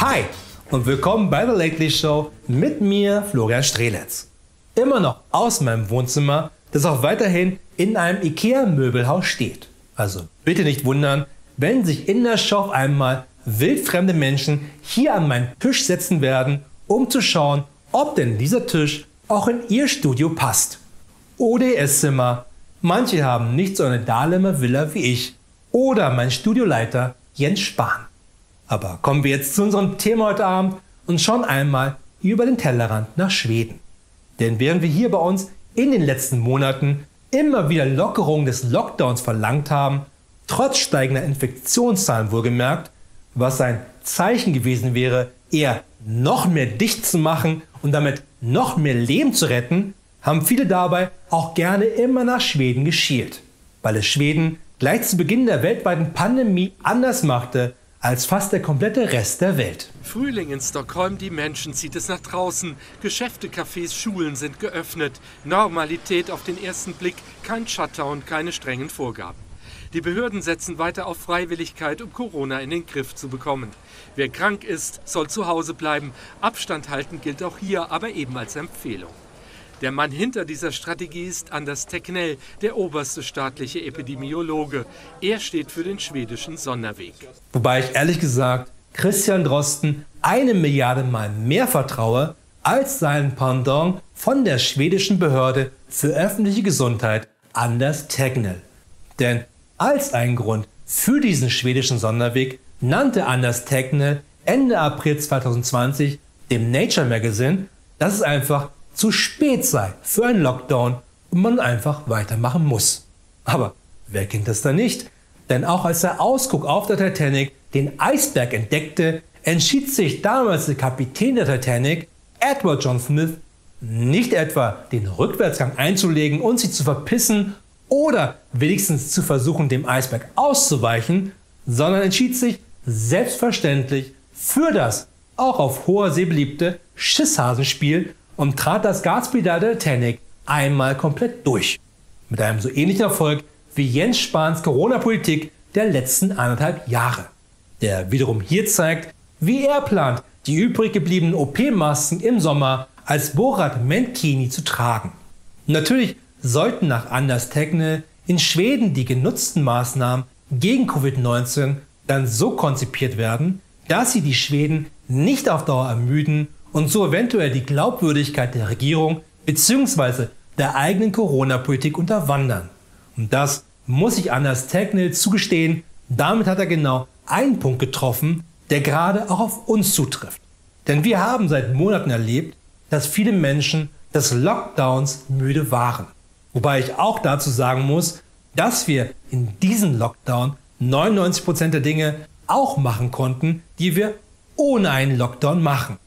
Hi und willkommen bei The Lately Show mit mir, Florian Strelitz. Immer noch aus meinem Wohnzimmer, das auch weiterhin in einem IKEA-Möbelhaus steht. Also bitte nicht wundern, wenn sich in der Show auf einmal wildfremde Menschen hier an meinen Tisch setzen werden, um zu schauen, ob denn dieser Tisch auch in ihr Studio passt. Oder ihr Esszimmer. Manche haben nicht so eine Dahlemer Villa wie ich. Oder mein Studioleiter Jens Spahn. Aber kommen wir jetzt zu unserem Thema heute Abend und schauen einmal über den Tellerrand nach Schweden. Denn während wir hier bei uns in den letzten Monaten immer wieder Lockerungen des Lockdowns verlangt haben, trotz steigender Infektionszahlen wohlgemerkt, was ein Zeichen gewesen wäre, eher noch mehr dicht zu machen und damit noch mehr Leben zu retten, haben viele dabei auch gerne immer nach Schweden geschielt, weil es Schweden gleich zu Beginn der weltweiten Pandemie anders machte als fast der komplette Rest der Welt. Frühling in Stockholm, die Menschen zieht es nach draußen. Geschäfte, Cafés, Schulen sind geöffnet. Normalität auf den ersten Blick, kein Shutdown, keine strengen Vorgaben. Die Behörden setzen weiter auf Freiwilligkeit, um Corona in den Griff zu bekommen. Wer krank ist, soll zu Hause bleiben. Abstand halten gilt auch hier, aber eben als Empfehlung. Der Mann hinter dieser Strategie ist Anders Tegnell, der oberste staatliche Epidemiologe. Er steht für den schwedischen Sonderweg. Wobei ich ehrlich gesagt Christian Drosten 1 Milliarde Mal mehr vertraue als seinen Pendant von der schwedischen Behörde für öffentliche Gesundheit, Anders Tegnell. Denn als einen Grund für diesen schwedischen Sonderweg nannte Anders Tegnell Ende April 2020 dem Nature Magazine, dass es einfach zu spät sei für einen Lockdown und man einfach weitermachen muss. Aber wer kennt das da nicht? Denn auch als der Ausguck auf der Titanic den Eisberg entdeckte, entschied sich damals der Kapitän der Titanic, Edward John Smith, nicht etwa den Rückwärtsgang einzulegen und sich zu verpissen oder wenigstens zu versuchen, dem Eisberg auszuweichen, sondern entschied sich selbstverständlich für das auch auf hoher See beliebte Schisshasenspiel und trat das Gaspedal der Titanic einmal komplett durch. Mit einem so ähnlichen Erfolg wie Jens Spahns Corona-Politik der letzten 1,5 Jahre. Der wiederum hier zeigt, wie er plant, die übrig gebliebenen OP-Masken im Sommer als Borat Menkini zu tragen. Natürlich sollten nach Anders Tegnell in Schweden die genutzten Maßnahmen gegen Covid-19 dann so konzipiert werden, dass sie die Schweden nicht auf Dauer ermüden und so eventuell die Glaubwürdigkeit der Regierung bzw. der eigenen Corona-Politik unterwandern. Und das muss sich Anders Tegnell zugestehen, damit hat er genau einen Punkt getroffen, der gerade auch auf uns zutrifft. Denn wir haben seit Monaten erlebt, dass viele Menschen des Lockdowns müde waren. Wobei ich auch dazu sagen muss, dass wir in diesem Lockdown 99% der Dinge auch machen konnten, die wir ohne einen Lockdown machen.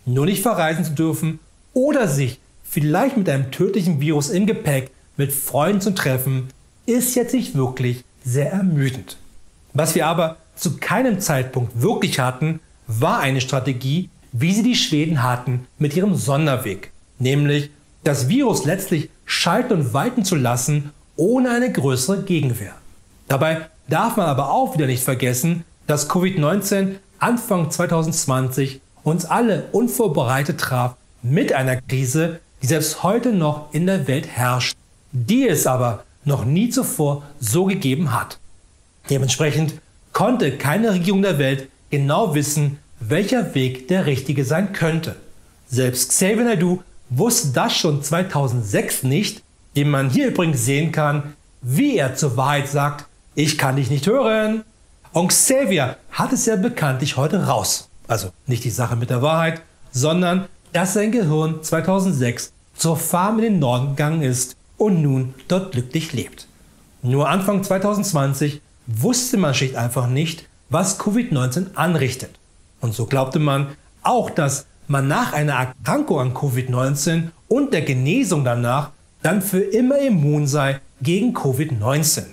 Nur nicht verreisen zu dürfen oder sich vielleicht mit einem tödlichen Virus im Gepäck mit Freunden zu treffen, ist jetzt nicht wirklich sehr ermüdend. Was wir aber zu keinem Zeitpunkt wirklich hatten, war eine Strategie, wie sie die Schweden hatten mit ihrem Sonderweg. Nämlich das Virus letztlich schalten und walten zu lassen, ohne eine größere Gegenwehr. Dabei darf man aber auch wieder nicht vergessen, dass Covid-19 Anfang 2020 uns alle unvorbereitet traf mit einer Krise, die selbst heute noch in der Welt herrscht, die es aber noch nie zuvor so gegeben hat. Dementsprechend konnte keine Regierung der Welt genau wissen, welcher Weg der richtige sein könnte. Selbst Xavier Naidoo wusste das schon 2006 nicht, den man hier übrigens sehen kann, wie er zur Wahrheit sagt, ich kann dich nicht hören. Und Xavier hat es ja bekanntlich heute raus. Also nicht die Sache mit der Wahrheit, sondern dass sein Gehirn 2006 zur Farm in den Norden gegangen ist und nun dort glücklich lebt. Nur Anfang 2020 wusste man schlicht einfach nicht, was Covid-19 anrichtet. Und so glaubte man auch, dass man nach einer Erkrankung an Covid-19 und der Genesung danach dann für immer immun sei gegen Covid-19.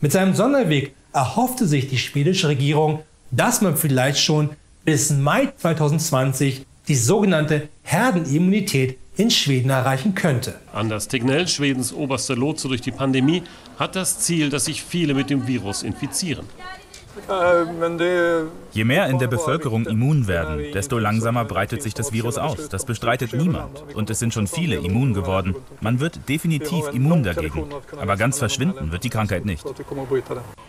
Mit seinem Sonderweg erhoffte sich die schwedische Regierung, dass man vielleicht schon bis Mai 2020 die sogenannte Herdenimmunität in Schweden erreichen könnte. Anders Tegnell, Schwedens oberster Lotse durch die Pandemie, hat das Ziel, dass sich viele mit dem Virus infizieren. Je mehr in der Bevölkerung immun werden, desto langsamer breitet sich das Virus aus. Das bestreitet niemand. Und es sind schon viele immun geworden. Man wird definitiv immun dagegen. Aber ganz verschwinden wird die Krankheit nicht.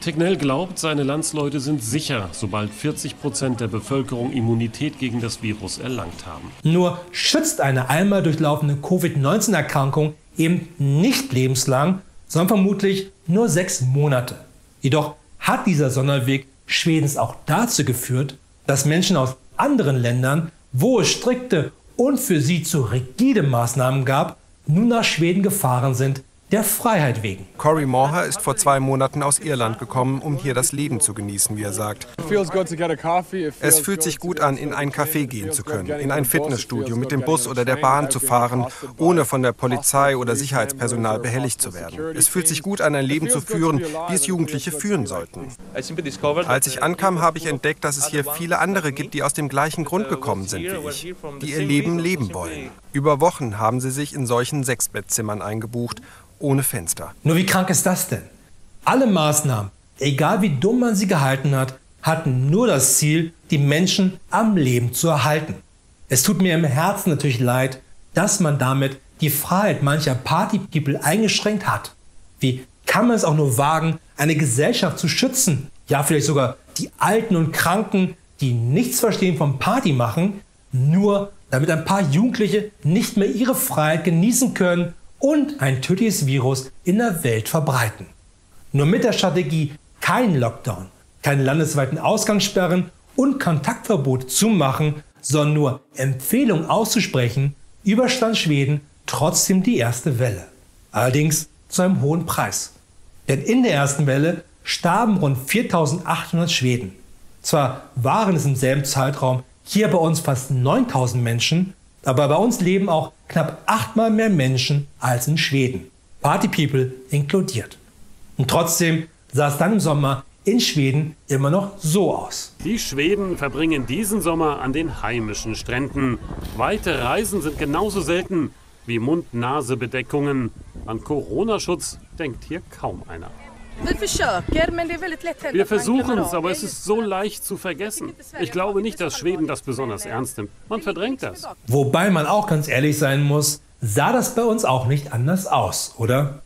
Tegnell glaubt, seine Landsleute sind sicher, sobald 40% der Bevölkerung Immunität gegen das Virus erlangt haben. Nur schützt eine einmal durchlaufene Covid-19-Erkrankung eben nicht lebenslang, sondern vermutlich nur 6 Monate. Jedoch hat dieser Sonderweg Schwedens auch dazu geführt, dass Menschen aus anderen Ländern, wo es strikte und für sie zu rigide Maßnahmen gab, nun nach Schweden gefahren sind, der Freiheit wegen. Cory Moore ist vor 2 Monaten aus Irland gekommen, um hier das Leben zu genießen, wie er sagt. Es fühlt sich gut an, in ein Café gehen zu können, in ein Fitnessstudio, mit dem Bus oder der Bahn zu fahren, ohne von der Polizei oder Sicherheitspersonal behelligt zu werden. Es fühlt sich gut an, ein Leben zu führen, wie es Jugendliche führen sollten. Als ich ankam, habe ich entdeckt, dass es hier viele andere gibt, die aus dem gleichen Grund gekommen sind wie ich, die ihr Leben leben wollen. Über Wochen haben sie sich in solchen 6-Bettzimmern eingebucht, ohne Fenster. Nur wie krank ist das denn? Alle Maßnahmen, egal wie dumm man sie gehalten hat, hatten nur das Ziel, die Menschen am Leben zu erhalten. Es tut mir im Herzen natürlich leid, dass man damit die Freiheit mancher Party-People eingeschränkt hat. Wie kann man es auch nur wagen, eine Gesellschaft zu schützen? Ja, vielleicht sogar die Alten und Kranken, die nichts verstehen vom Party machen, nur damit ein paar Jugendliche nicht mehr ihre Freiheit genießen können und ein tödliches Virus in der Welt verbreiten. Nur mit der Strategie kein Lockdown, keine landesweiten Ausgangssperren und Kontaktverbote zu machen, sondern nur Empfehlungen auszusprechen, überstand Schweden trotzdem die erste Welle. Allerdings zu einem hohen Preis. Denn in der ersten Welle starben rund 4.800 Schweden. Zwar waren es im selben Zeitraum hier bei uns fast 9.000 Menschen, aber bei uns leben auch knapp 8-mal mehr Menschen als in Schweden. Party People inkludiert. Und trotzdem sah es dann im Sommer in Schweden immer noch so aus. Die Schweden verbringen diesen Sommer an den heimischen Stränden. Weite Reisen sind genauso selten wie Mund-Nase-Bedeckungen. An Corona-Schutz denkt hier kaum einer. Wir versuchen es, aber es ist so leicht zu vergessen. Ich glaube nicht, dass Schweden das besonders ernst nimmt. Man verdrängt das. Wobei man auch ganz ehrlich sein muss, sah das bei uns auch nicht anders aus, oder?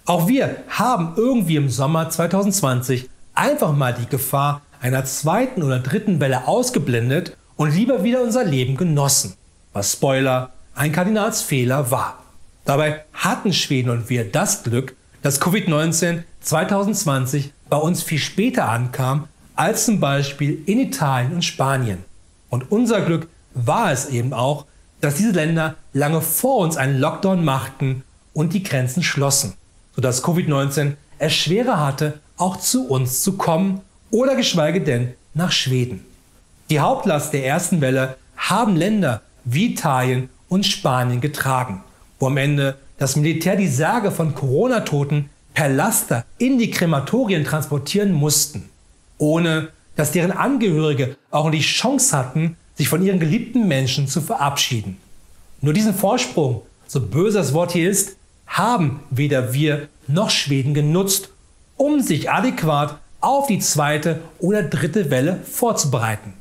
Auch wir haben irgendwie im Sommer 2020 einfach mal die Gefahr einer 2. oder 3. Welle ausgeblendet und lieber wieder unser Leben genossen. Was Spoiler, ein Kardinalsfehler war. Dabei hatten Schweden und wir das Glück, dass Covid-19 2020 bei uns viel später ankam als zum Beispiel in Italien und Spanien. Und unser Glück war es eben auch, dass diese Länder lange vor uns einen Lockdown machten und die Grenzen schlossen, sodass Covid-19 es schwerer hatte, auch zu uns zu kommen oder geschweige denn nach Schweden. Die Hauptlast der ersten Welle haben Länder wie Italien und Spanien getragen, wo am Ende das Militär die Särge von Corona-Toten per Laster in die Krematorien transportieren mussten, ohne dass deren Angehörige auch die Chance hatten, sich von ihren geliebten Menschen zu verabschieden. Nur diesen Vorsprung, so böse das Wort hier ist, haben weder wir noch Schweden genutzt, um sich adäquat auf die 2. oder 3. Welle vorzubereiten.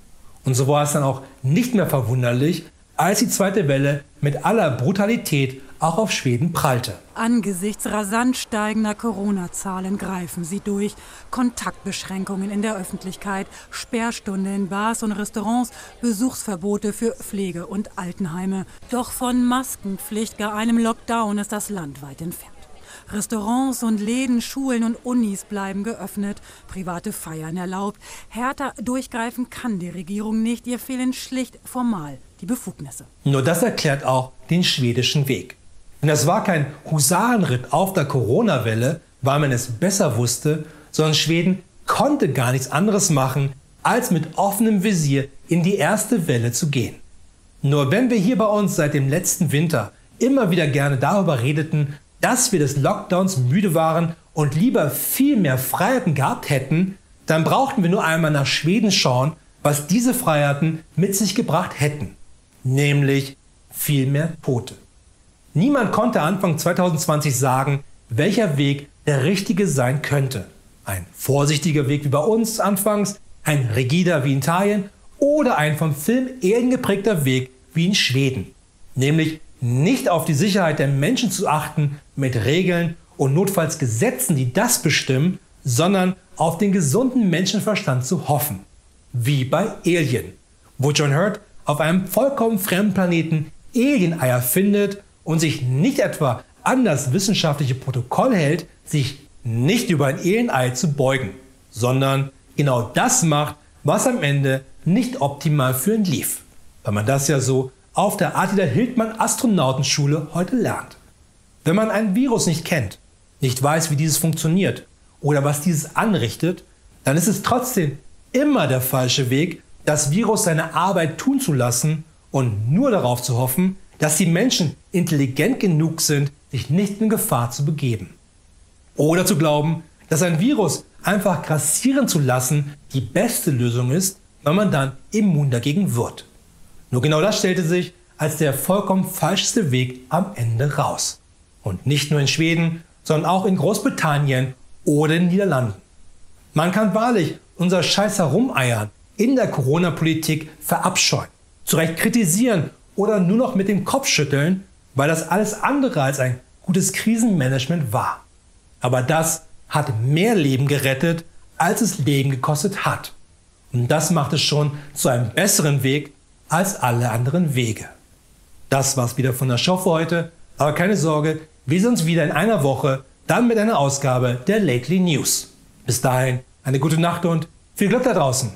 Und so war es dann auch nicht mehr verwunderlich, als die 2. Welle mit aller Brutalität auch auf Schweden prallte. Angesichts rasant steigender Corona-Zahlen greifen sie durch. Kontaktbeschränkungen in der Öffentlichkeit, Sperrstunde in Bars und Restaurants, Besuchsverbote für Pflege- und Altenheime. Doch von Maskenpflicht, gar einem Lockdown ist das Land weit entfernt. Restaurants und Läden, Schulen und Unis bleiben geöffnet, private Feiern erlaubt. Härter durchgreifen kann die Regierung nicht, ihr fehlen schlicht formal die Befugnisse. Nur das erklärt auch den schwedischen Weg. Denn das war kein Husarenritt auf der Corona-Welle, weil man es besser wusste, sondern Schweden konnte gar nichts anderes machen, als mit offenem Visier in die erste Welle zu gehen. Nur wenn wir hier bei uns seit dem letzten Winter immer wieder gerne darüber redeten, dass wir des Lockdowns müde waren und lieber viel mehr Freiheiten gehabt hätten, dann brauchten wir nur einmal nach Schweden schauen, was diese Freiheiten mit sich gebracht hätten. Nämlich viel mehr Tote. Niemand konnte Anfang 2020 sagen, welcher Weg der richtige sein könnte. Ein vorsichtiger Weg wie bei uns anfangs, ein rigider wie in Italien oder ein vom Film Alien geprägter Weg wie in Schweden. Nämlich nicht auf die Sicherheit der Menschen zu achten mit Regeln und notfalls Gesetzen, die das bestimmen, sondern auf den gesunden Menschenverstand zu hoffen. Wie bei Alien, wo John Hurt auf einem vollkommen fremden Planeten Alien-Eier findet und sich nicht etwa an das wissenschaftliche Protokoll hält, sich nicht über ein Alien-Ei zu beugen, sondern genau das macht, was am Ende nicht optimal für ihn lief. Weil man das ja so auf der Attila Hildmann Astronautenschule heute lernt. Wenn man ein Virus nicht kennt, nicht weiß, wie dieses funktioniert oder was dieses anrichtet, dann ist es trotzdem immer der falsche Weg, das Virus seine Arbeit tun zu lassen und nur darauf zu hoffen, dass die Menschen intelligent genug sind, sich nicht in Gefahr zu begeben. Oder zu glauben, dass ein Virus einfach grassieren zu lassen die beste Lösung ist, weil man dann immun dagegen wird. Nur genau das stellte sich als der vollkommen falscheste Weg am Ende raus. Und nicht nur in Schweden, sondern auch in Großbritannien oder in den Niederlanden. Man kann wahrlich unser Scheiß Herumeiern in der Corona-Politik verabscheuen, zu Recht kritisieren oder nur noch mit dem Kopf schütteln, weil das alles andere als ein gutes Krisenmanagement war. Aber das hat mehr Leben gerettet, als es Leben gekostet hat. Und das macht es schon zu einem besseren Weg als alle anderen Wege. Das war's wieder von der Show für heute. Aber keine Sorge, wir sehen uns wieder in einer Woche, dann mit einer Ausgabe der Lately News. Bis dahin, eine gute Nacht und viel Glück da draußen.